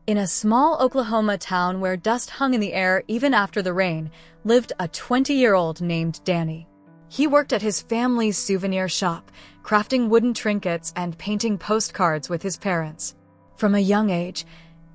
In a small Oklahoma town where dust hung in the air even after the rain, lived a 20-year-old named Danny. He worked at his family's souvenir shop, crafting wooden trinkets and painting postcards with his parents. From a young age,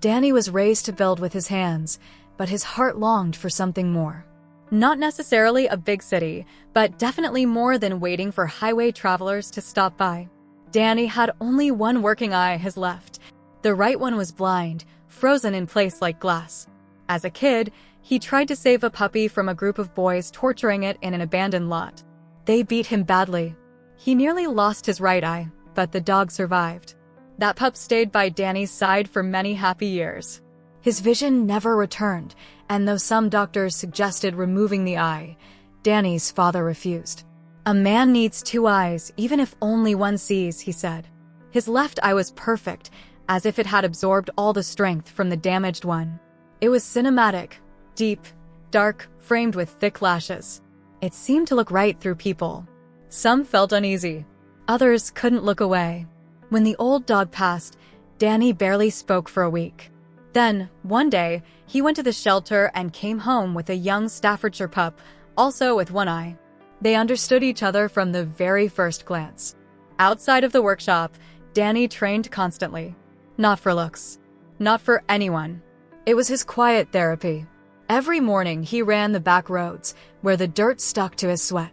Danny was raised to build with his hands, but his heart longed for something more. Not necessarily a big city, but definitely more than waiting for highway travelers to stop by. Danny had only one working eye his left. The right one was blind, frozen in place like glass. As a kid, he tried to save a puppy from a group of boys torturing it in an abandoned lot. They beat him badly. He nearly lost his right eye, but the dog survived. That pup stayed by Danny's side for many happy years. His vision never returned, and though some doctors suggested removing the eye, Danny's father refused. "A man needs two eyes, even if only one sees," he said. His left eye was perfect, as if it had absorbed all the strength from the damaged one. It was cinematic, deep, dark, framed with thick lashes. It seemed to look right through people. Some felt uneasy. Others couldn't look away. When the old dog passed, Danny barely spoke for a week. Then, one day, he went to the shelter and came home with a young Staffordshire pup, also with one eye. They understood each other from the very first glance. Outside of the workshop, Danny trained constantly. Not for looks. Not for anyone. It was his quiet therapy. Every morning he ran the back roads, where the dirt stuck to his sweat.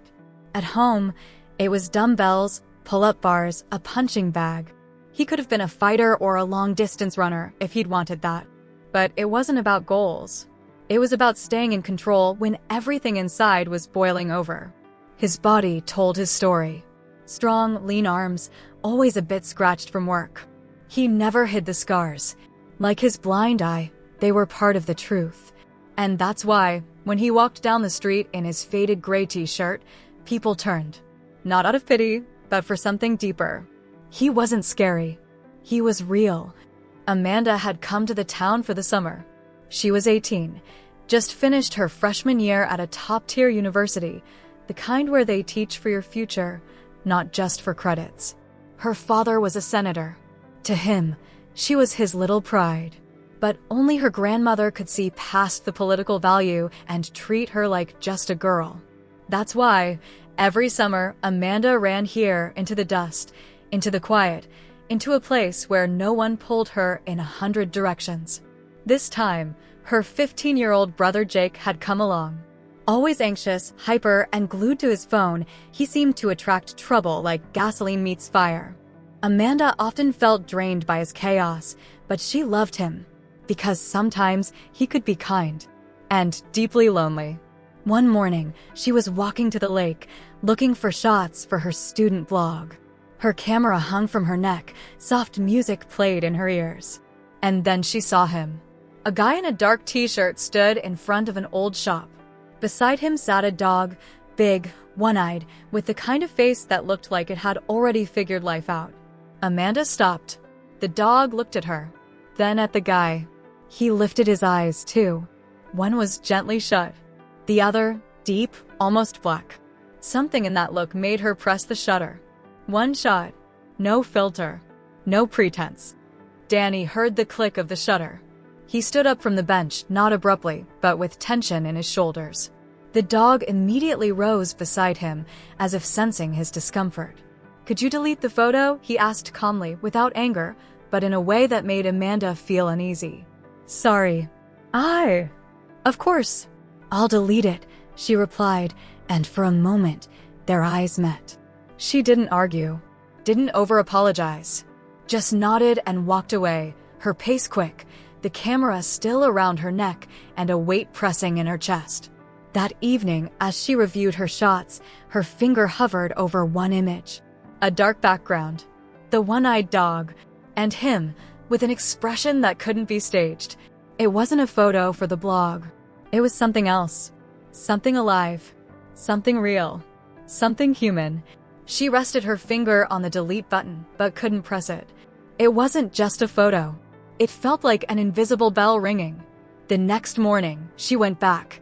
At home, it was dumbbells, pull-up bars, a punching bag. He could have been a fighter or a long-distance runner if he'd wanted that. But it wasn't about goals. It was about staying in control when everything inside was boiling over. His body told his story. Strong, lean arms, always a bit scratched from work. He never hid the scars. Like his blind eye, they were part of the truth. And that's why, when he walked down the street in his faded gray t-shirt, people turned. Not out of pity, but for something deeper. He wasn't scary. He was real. Amanda had come to the town for the summer. She was 18, just finished her freshman year at a top-tier university, the kind where they teach for your future, not just for credits. Her father was a senator. To him, she was his little pride. But only her grandmother could see past the political value and treat her like just a girl. That's why, every summer, Amanda ran here into the dust, into the quiet, into a place where no one pulled her in 100 directions. This time, her 15-year-old brother Jake had come along. Always anxious, hyper, and glued to his phone, he seemed to attract trouble like gasoline meets fire. Amanda often felt drained by his chaos, but she loved him. Because sometimes he could be kind and deeply lonely. One morning, she was walking to the lake, looking for shots for her student blog. Her camera hung from her neck, soft music played in her ears. And then she saw him. A guy in a dark t-shirt stood in front of an old shop. Beside him sat a dog, big, one-eyed, with the kind of face that looked like it had already figured life out. Amanda stopped. The dog looked at her, then at the guy. He lifted his eyes, too. One was gently shut. The other, deep, almost black. Something in that look made her press the shutter. One shot. No filter. No pretense. Danny heard the click of the shutter. He stood up from the bench, not abruptly, but with tension in his shoulders. The dog immediately rose beside him, as if sensing his discomfort. "Could you delete the photo?" he asked calmly, without anger, but in a way that made Amanda feel uneasy. "Sorry." Of course. "I'll delete it," she replied, and for a moment, their eyes met. She didn't argue, didn't over-apologize, just nodded and walked away, her pace quick, the camera still around her neck and a weight pressing in her chest. That evening, as she reviewed her shots, her finger hovered over one image. A dark background, the one-eyed dog, and him, with an expression that couldn't be staged. It wasn't a photo for the blog. It was something else. Something alive. Something real. Something human. She rested her finger on the delete button, but couldn't press it. It wasn't just a photo. It felt like an invisible bell ringing. The next morning, she went back.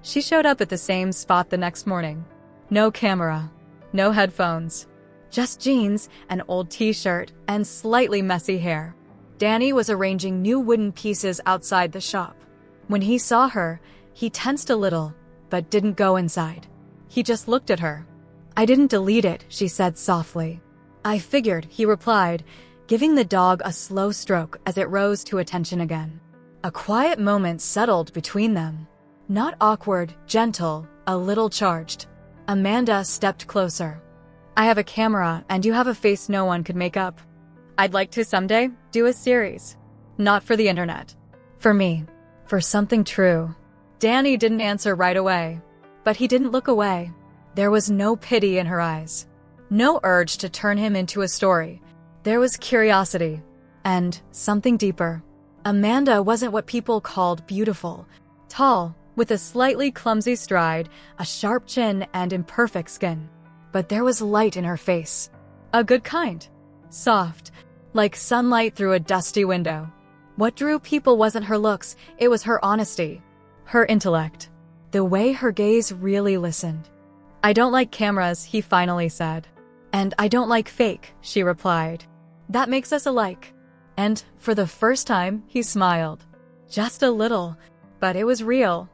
She showed up at the same spot the next morning. No camera. No headphones. Just jeans, an old t-shirt, and slightly messy hair. Danny was arranging new wooden pieces outside the shop. When he saw her, he tensed a little, but didn't go inside. He just looked at her. "I didn't delete it," she said softly. "I figured," he replied, giving the dog a slow stroke as it rose to attention again. A quiet moment settled between them. Not awkward, gentle, a little charged. Amanda stepped closer. "I have a camera, and you have a face no one could make up. I'd like to someday do a series. Not for the internet. For me. For something true." Danny didn't answer right away. But he didn't look away. There was no pity in her eyes. No urge to turn him into a story. There was curiosity. And something deeper. Amanda wasn't what people called beautiful. Tall, with a slightly clumsy stride, a sharp chin, and imperfect skin. But there was light in her face. A good kind. Soft, like sunlight through a dusty window. What drew people wasn't her looks, it was her honesty. Her intellect. The way her gaze really listened. "I don't like cameras," he finally said. "And I don't like fake," she replied. "That makes us alike." And for the first time, he smiled. Just a little, but it was real.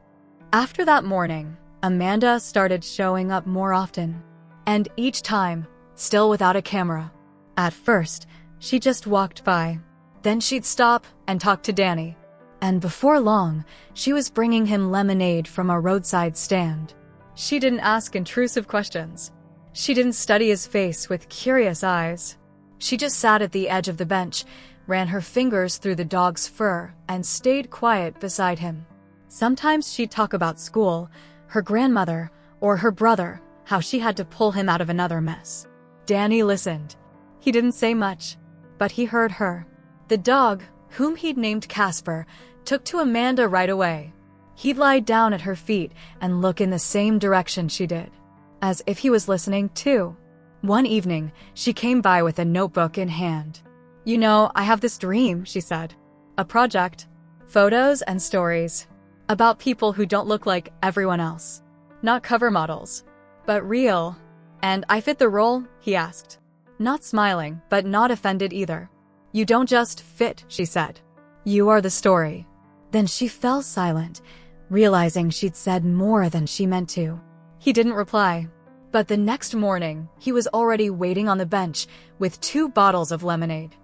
After that morning, Amanda started showing up more often. And each time, still without a camera. At first, she just walked by. Then she'd stop and talk to Danny. And before long, she was bringing him lemonade from a roadside stand. She didn't ask intrusive questions. She didn't study his face with curious eyes. She just sat at the edge of the bench, ran her fingers through the dog's fur, and stayed quiet beside him. Sometimes she'd talk about school, her grandmother, or her brother, how she had to pull him out of another mess. Danny listened. He didn't say much, but he heard her. The dog, whom he'd named Casper, took to Amanda right away. He'd lie down at her feet and look in the same direction she did, as if he was listening too. One evening, she came by with a notebook in hand. "You know, I have this dream," she said. "A project. Photos and stories. About people who don't look like everyone else. Not cover models, but real." "And I fit the role?" he asked. Not smiling, but not offended either. "You don't just fit," she said. "You are the story." Then she fell silent, realizing she'd said more than she meant to. He didn't reply. But the next morning, he was already waiting on the bench with 2 bottles of lemonade.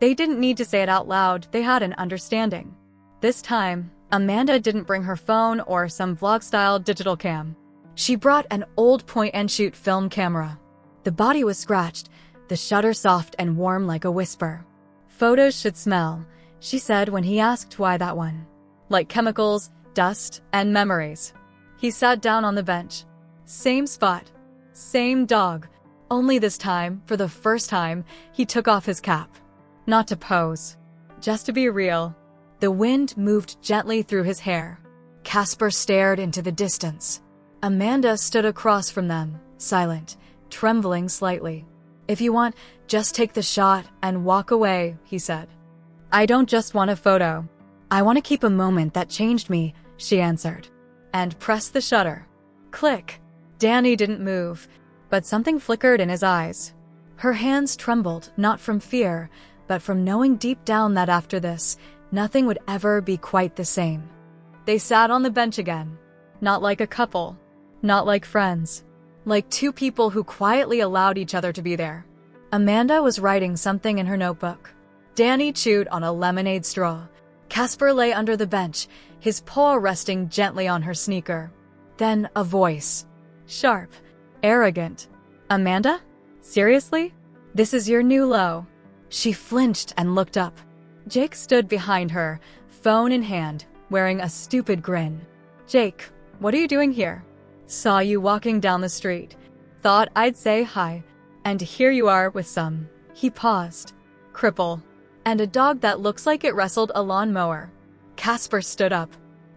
They didn't need to say it out loud, they had an understanding. This time, Amanda didn't bring her phone or some vlog-style digital cam. She brought an old point-and-shoot film camera. The body was scratched, the shutter soft and warm like a whisper. "Photos should smell," she said when he asked why that one. "Like chemicals, dust, and memories." He sat down on the bench. Same spot. Same dog. Only this time, for the first time, he took off his cap. Not to pose. Just to be real. The wind moved gently through his hair. Casper stared into the distance. Amanda stood across from them, silent, trembling slightly. "If you want, just take the shot and walk away," he said. "I don't just want a photo. I want to keep a moment that changed me," she answered. And pressed the shutter. Click. Danny didn't move, but something flickered in his eyes. Her hands trembled, not from fear, but from knowing deep down that after this, nothing would ever be quite the same. They sat on the bench again. Not like a couple. Not like friends. Like 2 people who quietly allowed each other to be there. Amanda was writing something in her notebook. Danny chewed on a lemonade straw. Casper lay under the bench, his paw resting gently on her sneaker. Then a voice. Sharp. Arrogant. "Amanda? Seriously? This is your new low?" She flinched and looked up. Jake stood behind her, phone in hand, wearing a stupid grin. "Jake, what are you doing here?" "Saw you walking down the street. Thought I'd say hi. And here you are with some." He paused. "Cripple. And a dog that looks like it wrestled a lawnmower." Casper stood up.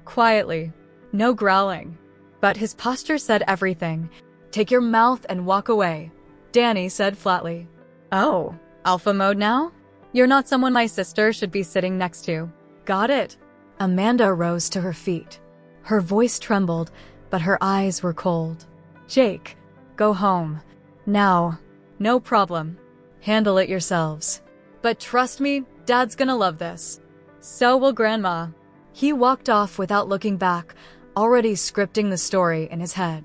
Quietly. No growling. But his posture said everything. "Take your mouth and walk away," Danny said flatly. "Oh, alpha mode now? You're not someone my sister should be sitting next to. Got it." Amanda rose to her feet. Her voice trembled, but her eyes were cold. "Jake, go home. Now. No problem. Handle it yourselves. But trust me, Dad's gonna love this. So will Grandma. He walked off without looking back, already scripting the story in his head.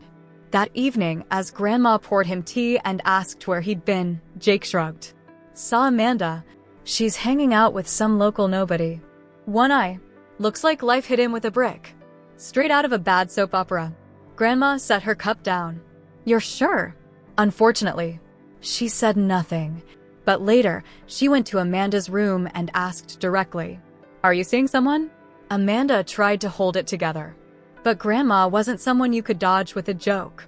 That evening, as Grandma poured him tea and asked where he'd been, Jake shrugged. Saw Amanda. She's hanging out with some local nobody. One eye. Looks like life hit him with a brick. Straight out of a bad soap opera. Grandma set her cup down. You're sure? Unfortunately. She said nothing. But later, she went to Amanda's room and asked directly, Are you seeing someone? Amanda tried to hold it together. But Grandma wasn't someone you could dodge with a joke.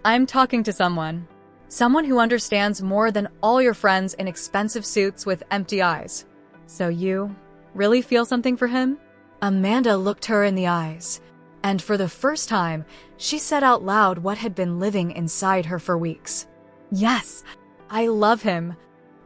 I'm talking to someone. Someone who understands more than all your friends in expensive suits with empty eyes. So you really feel something for him? Amanda looked her in the eyes. And for the first time, she said out loud what had been living inside her for weeks. Yes, I love him.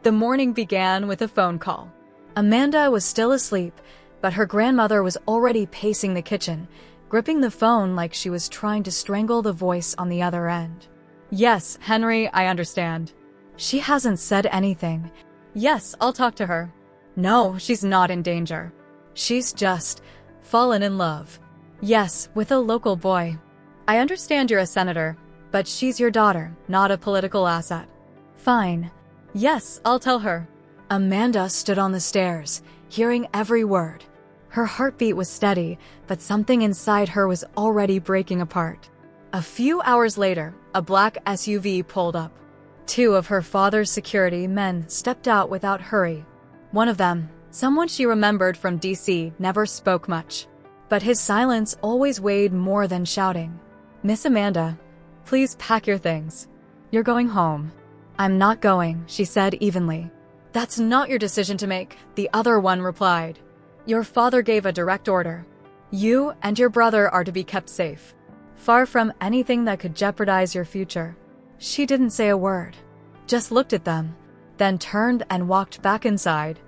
The morning began with a phone call. Amanda was still asleep, but her grandmother was already pacing the kitchen, gripping the phone like she was trying to strangle the voice on the other end. Yes, Henry, I understand. She hasn't said anything. Yes, I'll talk to her. No, she's not in danger. She's just fallen in love. Yes, with a local boy. I understand you're a senator, but she's your daughter, not a political asset. Fine. Yes, I'll tell her. Amanda stood on the stairs, hearing every word. Her heartbeat was steady, but something inside her was already breaking apart. A few hours later, a black SUV pulled up. Two of her father's security men stepped out without hurry. One of them, someone she remembered from DC, never spoke much. But his silence always weighed more than shouting. Miss Amanda, please pack your things. You're going home. I'm not going, she said evenly. That's not your decision to make, the other one replied. Your father gave a direct order. You and your brother are to be kept safe, far from anything that could jeopardize your future. She didn't say a word, just looked at them, then turned and walked back inside.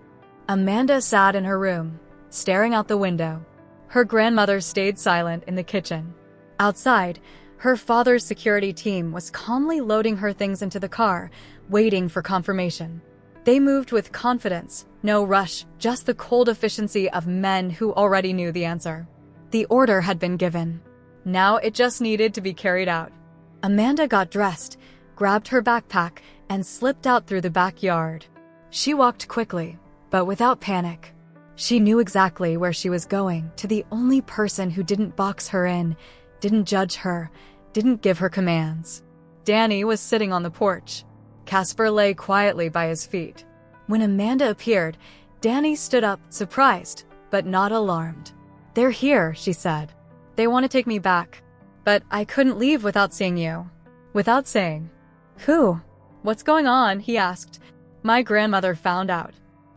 Amanda sat in her room, staring out the window. Her grandmother stayed silent in the kitchen. Outside, her father's security team was calmly loading her things into the car, waiting for confirmation. They moved with confidence, no rush, just the cold efficiency of men who already knew the answer. The order had been given. Now it just needed to be carried out. Amanda got dressed, grabbed her backpack, and slipped out through the backyard. She walked quickly, but without panic. She knew exactly where she was going, to the only person who didn't box her in, didn't judge her, didn't give her commands. Danny was sitting on the porch. Casper lay quietly by his feet. When Amanda appeared, Danny stood up, surprised, but not alarmed. They're here, she said. They want to take me back. But I couldn't leave without seeing you. Without saying. Who? What's going on? He asked. My grandmother found out.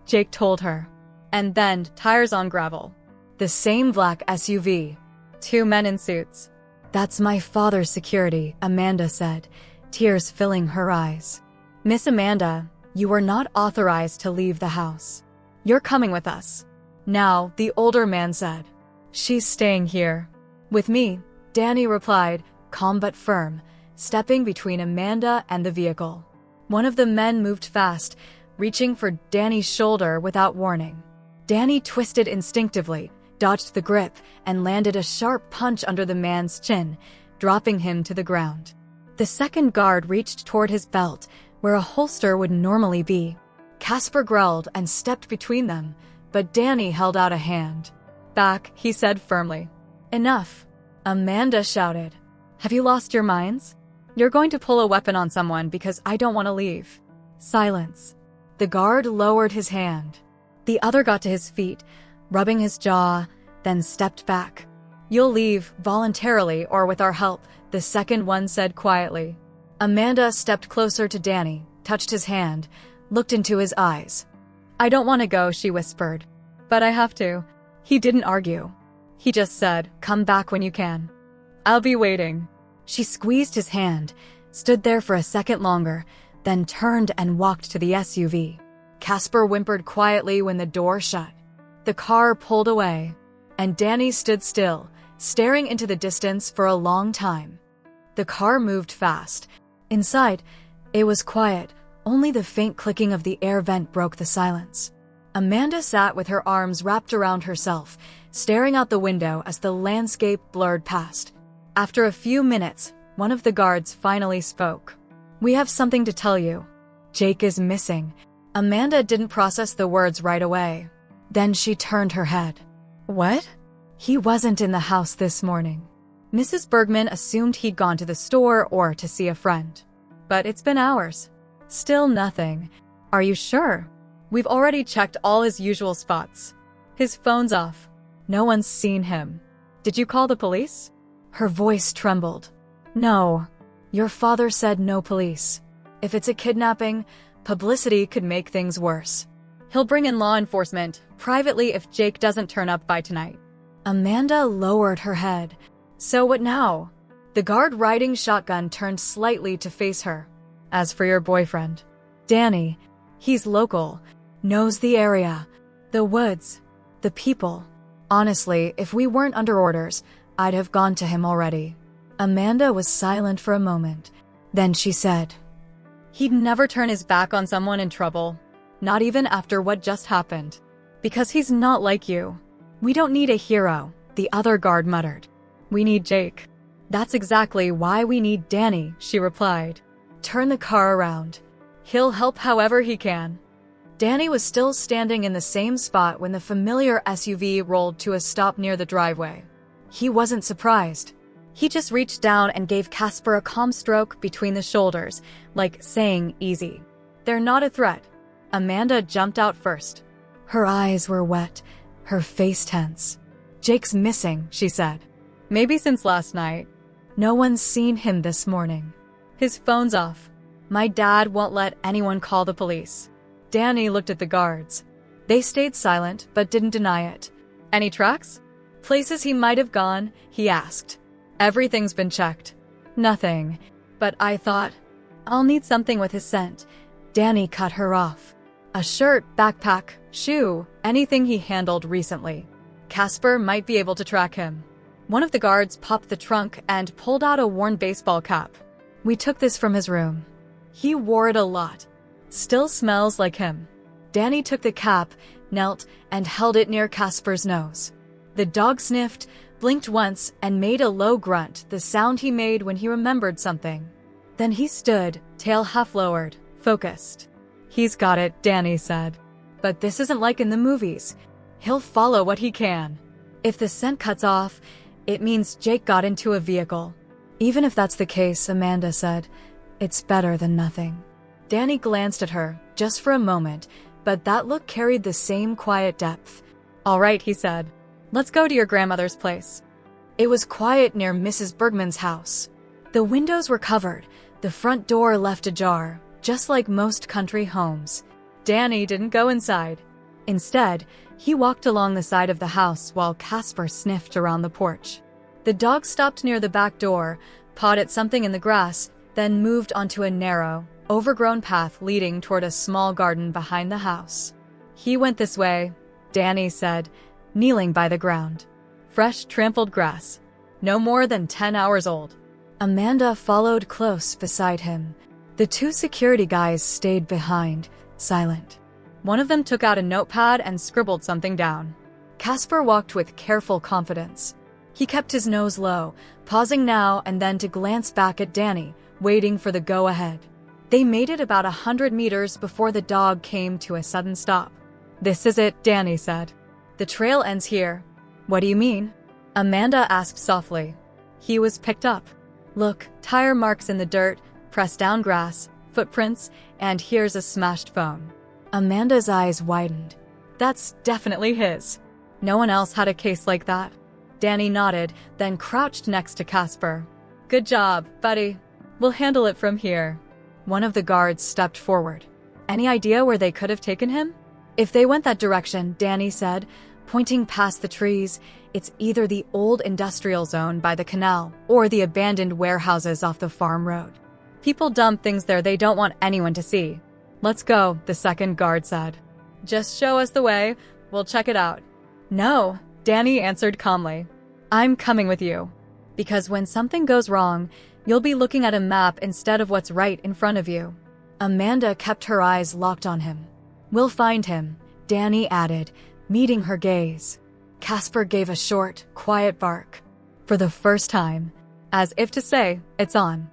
Jake told her. And then, tires on gravel. The same black SUV. Two men in suits. That's my father's security, Amanda said, tears filling her eyes. Miss Amanda, you were not authorized to leave the house. You're coming with us. Now, the older man said. She's staying here. With me, Danny replied, calm but firm, stepping between Amanda and the vehicle. One of the men moved fast, reaching for Danny's shoulder without warning. Danny twisted instinctively, dodged the grip, and landed a sharp punch under the man's chin, dropping him to the ground. The second guard reached toward his belt, where a holster would normally be. Casper growled and stepped between them, but Danny held out a hand. Back, he said firmly. Enough, Amanda shouted. Have you lost your minds? You're going to pull a weapon on someone because I don't want to leave. Silence. The guard lowered his hand. The other got to his feet, rubbing his jaw, then stepped back. You'll leave, voluntarily or with our help, the second one said quietly. Amanda stepped closer to Danny, touched his hand, looked into his eyes. I don't want to go, she whispered. But I have to. He didn't argue. He just said, come back when you can. I'll be waiting. She squeezed his hand, stood there for a second longer, then turned and walked to the SUV. Casper whimpered quietly when the door shut. The car pulled away, and Danny stood still, staring into the distance for a long time. The car moved fast. Inside, it was quiet. Only the faint clicking of the air vent broke the silence. Amanda sat with her arms wrapped around herself, staring out the window as the landscape blurred past. After a few minutes, one of the guards finally spoke. "We have something to tell you. Jake is missing." Amanda didn't process the words right away. Then she turned her head. "What?" "He wasn't in the house this morning." Mrs. Bergman assumed he'd gone to the store or to see a friend. But it's been hours. Still nothing. "Are you sure?" "We've already checked all his usual spots. His phone's off. No one's seen him." "Did you call the police?" Her voice trembled. "No. Your father said no police. If it's a kidnapping, publicity could make things worse. He'll bring in law enforcement privately if Jake doesn't turn up by tonight." Amanda lowered her head. "So what now?" The guard riding shotgun turned slightly to face her. "As for your boyfriend, Danny, he's local, knows the area, the woods, the people. Honestly, if we weren't under orders, I'd have gone to him already." Amanda was silent for a moment. Then she said, "He'd never turn his back on someone in trouble, not even after what just happened. Because he's not like you." "We don't need a hero," the other guard muttered. "We need Jake." "That's exactly why we need Danny," she replied. "Turn the car around. He'll help however he can." Danny was still standing in the same spot when the familiar SUV rolled to a stop near the driveway. He wasn't surprised. He just reached down and gave Casper a calm stroke between the shoulders, like saying, "Easy. They're not a threat." Amanda jumped out first. Her eyes were wet, her face tense. "Jake's missing," she said. "Maybe since last night. No one's seen him this morning. His phone's off. My dad won't let anyone call the police." Danny looked at the guards. They stayed silent but didn't deny it. "Any tracks? Places he might have gone?" he asked. "Everything's been checked." "Nothing. But I thought, I'll need something with his scent." Danny cut her off. "A shirt, backpack, shoe, anything he handled recently. Casper might be able to track him." One of the guards popped the trunk and pulled out a worn baseball cap. "We took this from his room. He wore it a lot. Still smells like him." Danny took the cap, knelt, and held it near Casper's nose. The dog sniffed, blinked once, and made a low grunt, the sound he made when he remembered something. Then he stood, tail half lowered, focused. "He's got it," Danny said. "But this isn't like in the movies. He'll follow what he can. If the scent cuts off, it means Jake got into a vehicle." "Even if that's the case," Amanda said, "it's better than nothing." Danny glanced at her, just for a moment, but that look carried the same quiet depth. "All right," he said. "Let's go to your grandmother's place." It was quiet near Mrs. Bergman's house. The windows were covered, the front door left ajar, just like most country homes. Danny didn't go inside. Instead, he walked along the side of the house while Casper sniffed around the porch. The dog stopped near the back door, pawed at something in the grass, then moved onto a narrow, overgrown path leading toward a small garden behind the house. "He went this way," Danny said, kneeling by the ground. "Fresh, trampled grass. No more than 10 hours old." Amanda followed close beside him. The two security guys stayed behind, silent. One of them took out a notepad and scribbled something down. Casper walked with careful confidence. He kept his nose low, pausing now and then to glance back at Danny, waiting for the go-ahead. They made it about 100 meters before the dog came to a sudden stop. "This is it," Danny said. "The trail ends here." "What do you mean?" Amanda asked softly. "He was picked up. Look, tire marks in the dirt, pressed down grass, footprints, and here's a smashed phone." Amanda's eyes widened. "That's definitely his. No one else had a case like that." Danny nodded, then crouched next to Casper. "Good job, buddy. We'll handle it from here." One of the guards stepped forward. "Any idea where they could have taken him?" "If they went that direction," Danny said, pointing past the trees, "it's either the old industrial zone by the canal or the abandoned warehouses off the farm road. People dump things there they don't want anyone to see." "Let's go," the second guard said. "Just show us the way. We'll check it out." "No," Danny answered calmly. "I'm coming with you. Because when something goes wrong, you'll be looking at a map instead of what's right in front of you." Amanda kept her eyes locked on him. "We'll find him," Danny added, meeting her gaze. Casper gave a short, quiet bark. For the first time, as if to say, it's on.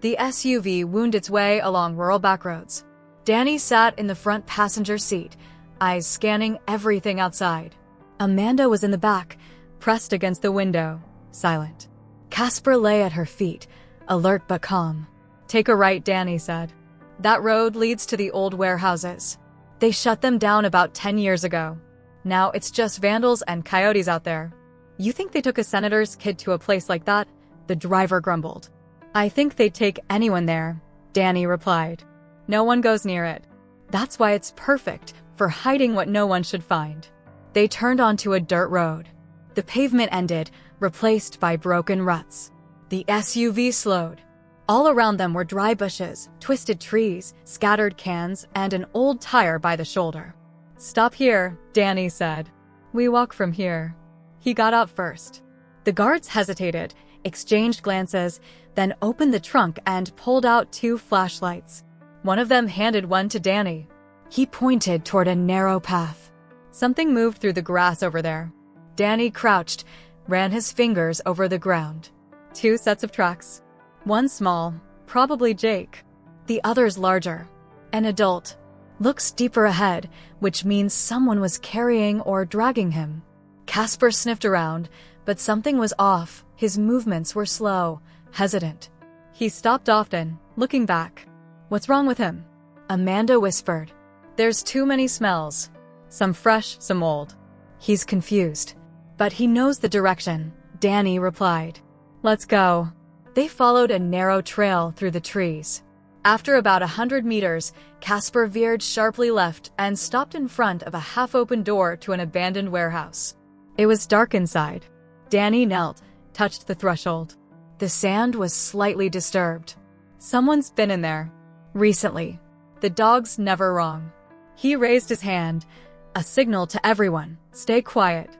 The SUV wound its way along rural backroads. Danny sat in the front passenger seat, eyes scanning everything outside. Amanda was in the back, pressed against the window, silent. Casper lay at her feet, alert but calm. Take a right, Danny said. That road leads to the old warehouses. They shut them down about 10 years ago. Now it's just vandals and coyotes out there. You think they took a senator's kid to a place like that? The driver grumbled. I think they'd take anyone there, Danny replied. No one goes near it. That's why it's perfect for hiding what no one should find. They turned onto a dirt road. The pavement ended, replaced by broken ruts. The SUV slowed. All around them were dry bushes, twisted trees, scattered cans, and an old tire by the shoulder. Stop here, Danny said. We walk from here. He got out first. The guards hesitated, exchanged glances, then opened the trunk and pulled out 2 flashlights. One of them handed one to Danny. He pointed toward a narrow path. Something moved through the grass over there. Danny crouched, ran his fingers over the ground. 2 sets of tracks. One small, probably Jake. The other's larger. An adult. Looks deeper ahead, which means someone was carrying or dragging him. Casper sniffed around, but something was off. His movements were slow, hesitant. He stopped often, looking back. What's wrong with him? Amanda whispered. There's too many smells. Some fresh, some old. He's confused. But he knows the direction, Danny replied. Let's go. They followed a narrow trail through the trees. After about 100 meters, Casper veered sharply left and stopped in front of a half-open door to an abandoned warehouse. It was dark inside. Danny knelt, touched the threshold. The sand was slightly disturbed. Someone's been in there. Recently. The dog's never wrong. He raised his hand, a signal to everyone, stay quiet.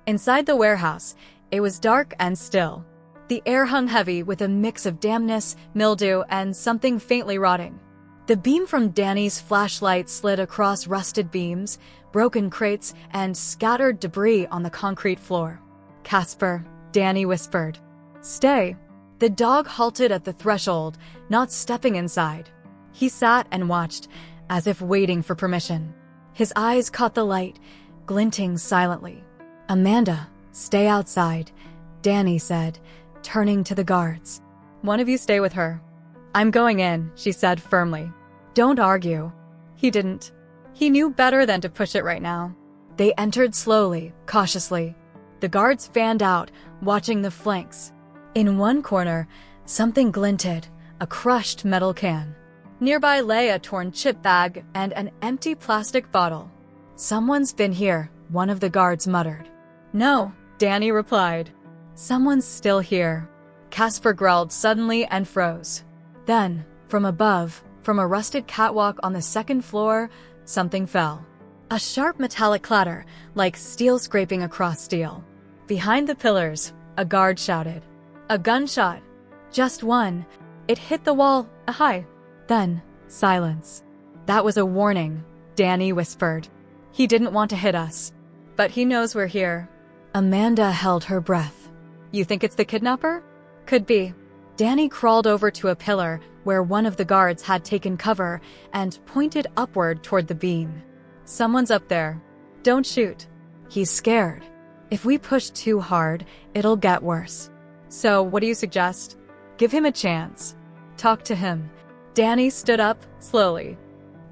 Inside the warehouse, it was dark and still. The air hung heavy with a mix of dampness, mildew, and something faintly rotting. The beam from Danny's flashlight slid across rusted beams, broken crates, and scattered debris on the concrete floor. Casper, Danny whispered. Stay. The dog halted at the threshold, not stepping inside. He sat and watched, as if waiting for permission. His eyes caught the light, glinting silently. Amanda, stay outside, Danny said, turning to the guards. One of you stay with her. I'm going in, she said firmly. Don't argue. He didn't. He knew better than to push it right now. They entered slowly, cautiously. The guards fanned out, watching the flanks. In one corner, something glinted, a crushed metal can. Nearby lay a torn chip bag and an empty plastic bottle. Someone's been here, one of the guards muttered. No, Danny replied. Someone's still here. Casper growled suddenly and froze. Then, from above, from a rusted catwalk on the second floor, something fell. A sharp metallic clatter, like steel scraping across steel. Behind the pillars, a guard shouted. A gunshot. Just one. It hit the wall, high. Then, silence. That was a warning, Danny whispered. He didn't want to hit us. But he knows we're here. Amanda held her breath. You think it's the kidnapper? Could be. Danny crawled over to a pillar where one of the guards had taken cover and pointed upward toward the beam. Someone's up there. Don't shoot. He's scared. If we push too hard, it'll get worse. So, what do you suggest? Give him a chance. Talk to him. Danny stood up, slowly.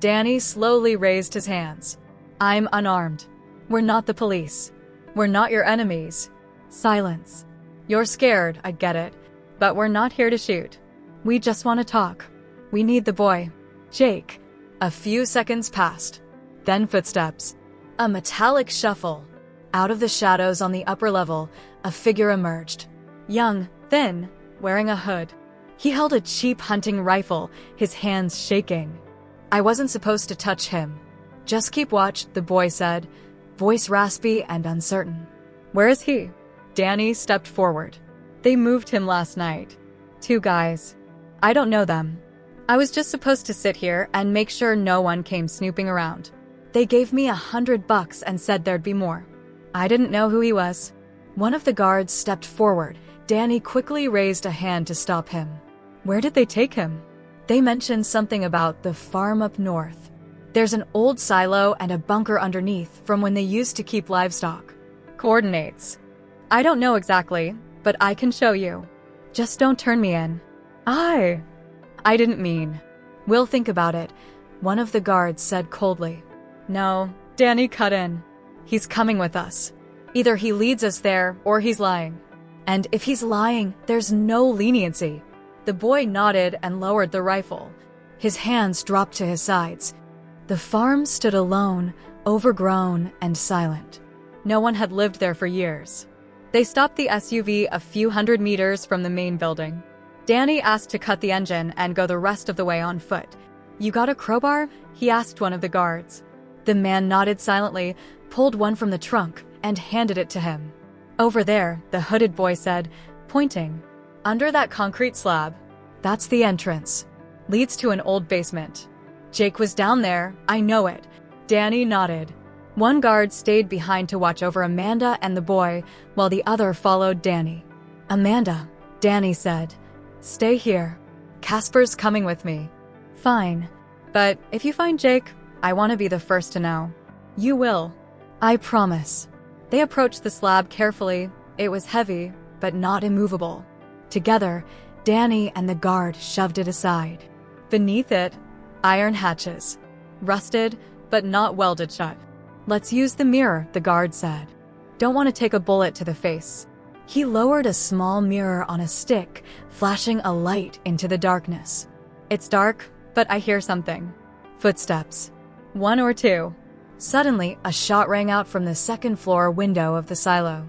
Danny slowly raised his hands. I'm unarmed. We're not the police. We're not your enemies. Silence. You're scared, I get it. But we're not here to shoot. We just want to talk. We need the boy. Jake. A few seconds passed. Then footsteps. A metallic shuffle. Out of the shadows on the upper level, a figure emerged. Young, thin, wearing a hood. He held a cheap hunting rifle, his hands shaking. I wasn't supposed to touch him. Just keep watch, the boy said, voice raspy and uncertain. Where is he? Danny stepped forward. They moved him last night. 2 guys. I don't know them. I was just supposed to sit here and make sure no one came snooping around. They gave me $100 and said there'd be more. I didn't know who he was. One of the guards stepped forward. Danny quickly raised a hand to stop him. Where did they take him? They mentioned something about the farm up north. There's an old silo and a bunker underneath from when they used to keep livestock. Coordinates. I don't know exactly, but I can show you. Just don't turn me in. I didn't mean. We'll think about it, one of the guards said coldly. No, Danny cut in. He's coming with us. Either he leads us there or he's lying. And if he's lying, there's no leniency. The boy nodded and lowered the rifle. His hands dropped to his sides. The farm stood alone, overgrown and silent. No one had lived there for years. They stopped the SUV a few hundred meters from the main building. Danny asked to cut the engine and go the rest of the way on foot. You got a crowbar? He asked one of the guards. The man nodded silently, pulled one from the trunk, and handed it to him. Over there, the hooded boy said, pointing. Under that concrete slab. That's the entrance. Leads to an old basement. Jake was down there, I know it. Danny nodded. One guard stayed behind to watch over Amanda and the boy, while the other followed Danny. Amanda, Danny said. Stay here. Casper's coming with me. Fine. But if you find Jake, I want to be the first to know. You will. I promise. They approached the slab carefully. It was heavy, but not immovable. Together, Danny and the guard shoved it aside. Beneath it, iron hatches. Rusted, but not welded shut. Let's use the mirror, the guard said. Don't want to take a bullet to the face. He lowered a small mirror on a stick, flashing a light into the darkness. It's dark, but I hear something. Footsteps. One or two. Suddenly, a shot rang out from the second-floor window of the silo.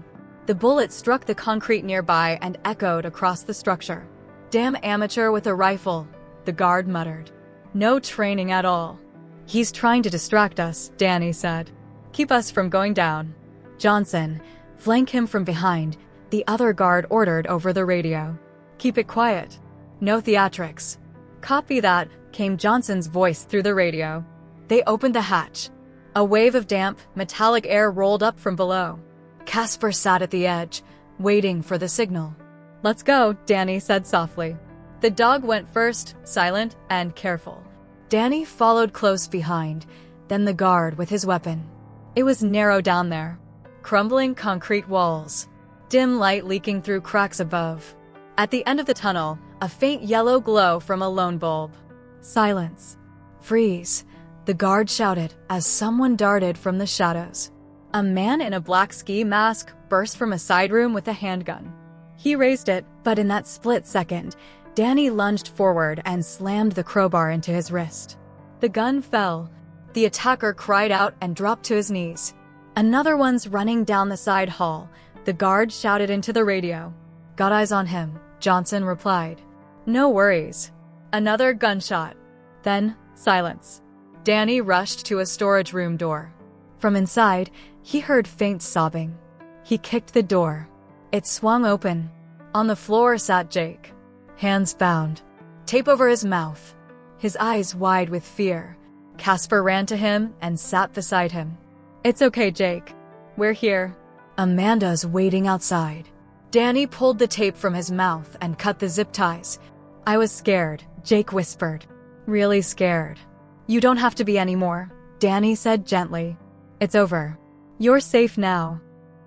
The bullet struck the concrete nearby and echoed across the structure. Damn amateur with a rifle, the guard muttered. No training at all. He's trying to distract us, Danny said. Keep us from going down. Johnson, flank him from behind, the other guard ordered over the radio. Keep it quiet. No theatrics. Copy that, came Johnson's voice through the radio. They opened the hatch. A wave of damp, metallic air rolled up from below. Casper sat at the edge, waiting for the signal. Let's go, Danny said softly. The dog went first, silent and careful. Danny followed close behind, then the guard with his weapon. It was narrow down there. Crumbling concrete walls. Dim light leaking through cracks above. At the end of the tunnel, a faint yellow glow from a lone bulb. Silence. Freeze, the guard shouted as someone darted from the shadows. A man in a black ski mask burst from a side room with a handgun. He raised it, but in that split second, Danny lunged forward and slammed the crowbar into his wrist. The gun fell. The attacker cried out and dropped to his knees. Another one's running down the side hall. The guard shouted into the radio. Got eyes on him, Johnson replied. No worries. Another gunshot. Then, silence. Danny rushed to a storage room door. From inside, he heard faint sobbing. He kicked the door. It swung open. On the floor sat Jake. Hands bound. Tape over his mouth. His eyes wide with fear. Casper ran to him and sat beside him. It's okay, Jake. We're here. Amanda's waiting outside. Danny pulled the tape from his mouth and cut the zip ties. I was scared, Jake whispered. Really scared. You don't have to be anymore, Danny said gently. It's over. You're safe now.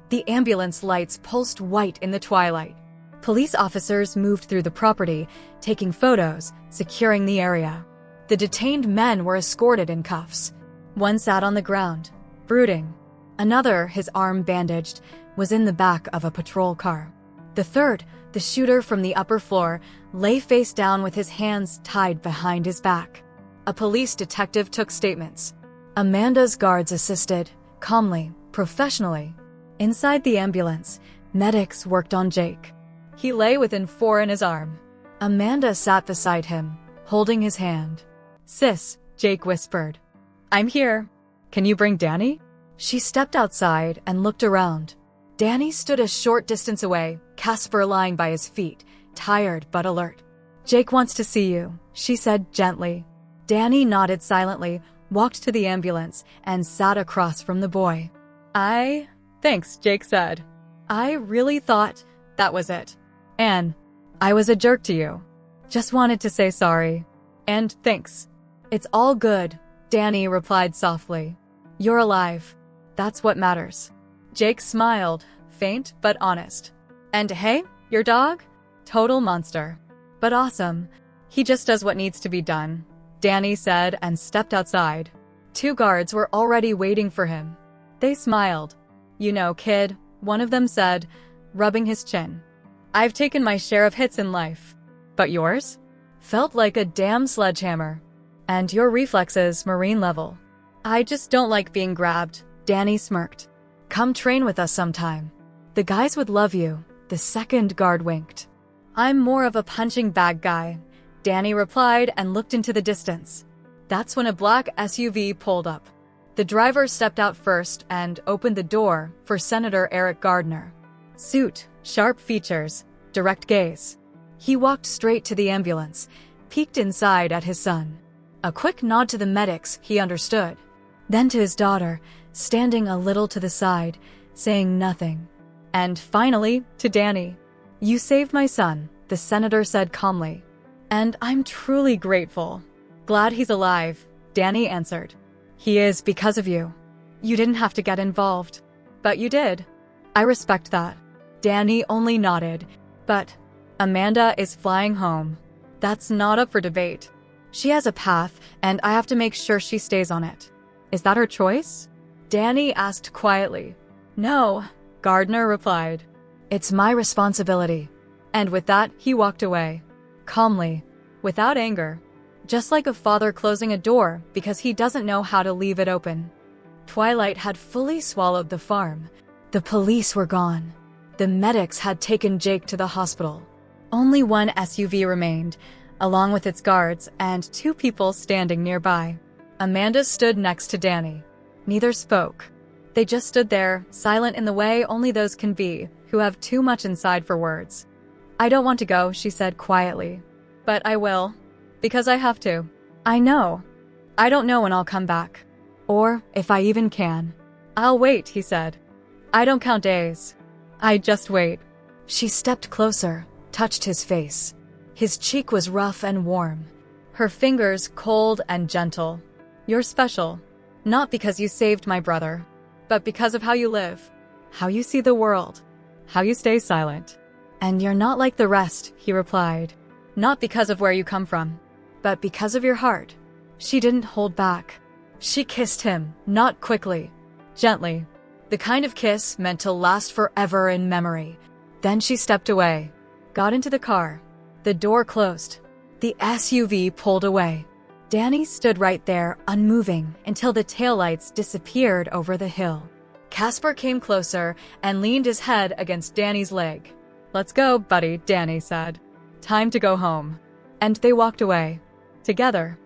The ambulance lights pulsed white in the twilight. Police officers moved through the property, taking photos, securing the area. The detained men were escorted in cuffs. One sat on the ground, brooding. Another, his arm bandaged, was in the back of a patrol car. The third, the shooter from the upper floor, lay face down with his hands tied behind his back. A police detective took statements. Amanda's guards assisted, calmly, professionally. Inside the ambulance, medics worked on Jake. He lay within 4 in his arm. Amanda sat beside him, holding his hand. Sis, Jake whispered. I'm here. Can you bring Danny? She stepped outside and looked around. Danny stood a short distance away, Casper lying by his feet, tired but alert. Jake wants to see you, she said gently. Danny nodded silently, walked to the ambulance, and sat across from the boy. Thanks, Jake said. I really thought that was it. Anne, I was a jerk to you. Just wanted to say sorry. And thanks. It's all good, Danny replied softly. You're alive. That's what matters. Jake smiled, faint but honest. And hey, your dog? Total monster. But awesome. He just does what needs to be done, Danny said and stepped outside. 2 guards were already waiting for him. They smiled. You know, kid, one of them said, rubbing his chin. I've taken my share of hits in life. But yours? Felt like a damn sledgehammer. And your reflexes, Marine level. I just don't like being grabbed, Danny smirked. Come train with us sometime. The guys would love you, the second guard winked. I'm more of a punching bag guy, Danny replied and looked into the distance. That's when a black SUV pulled up. The driver stepped out first and opened the door for Senator Eric Gardner. Suit, sharp features, direct gaze. He walked straight to the ambulance, peeked inside at his son. A quick nod to the medics, he understood. Then to his daughter, standing a little to the side, saying nothing. And finally, to Danny. You saved my son, the senator said calmly. And I'm truly grateful. Glad he's alive, Danny answered. He is because of you. You didn't have to get involved. But you did. I respect that. Danny only nodded. But Amanda is flying home. That's not up for debate. She has a path, and I have to make sure she stays on it. Is that her choice? Danny asked quietly. No, Gardner replied. It's my responsibility. And with that, he walked away. Calmly, without anger. Just like a father closing a door because he doesn't know how to leave it open. Twilight had fully swallowed the farm. The police were gone. The medics had taken Jake to the hospital. Only one SUV remained, along with its guards and 2 people standing nearby. Amanda stood next to Danny. Neither spoke. They just stood there, silent in the way only those can be, who have too much inside for words. I don't want to go, she said quietly. But I will. Because I have to. I know. I don't know when I'll come back. Or if I even can. I'll wait, he said. I don't count days. I just wait. She stepped closer, touched his face. His cheek was rough and warm. Her fingers cold and gentle. You're special. Not because you saved my brother, but because of how you live, how you see the world, how you stay silent. And you're not like the rest, he replied. Not because of where you come from, but because of your heart. She didn't hold back. She kissed him, not quickly, gently. The kind of kiss meant to last forever in memory. Then she stepped away, got into the car. The door closed. The SUV pulled away. Danny stood right there, unmoving, until the taillights disappeared over the hill. Casper came closer and leaned his head against Danny's leg. Let's go, buddy, Danny said. Time to go home. And they walked away. Together.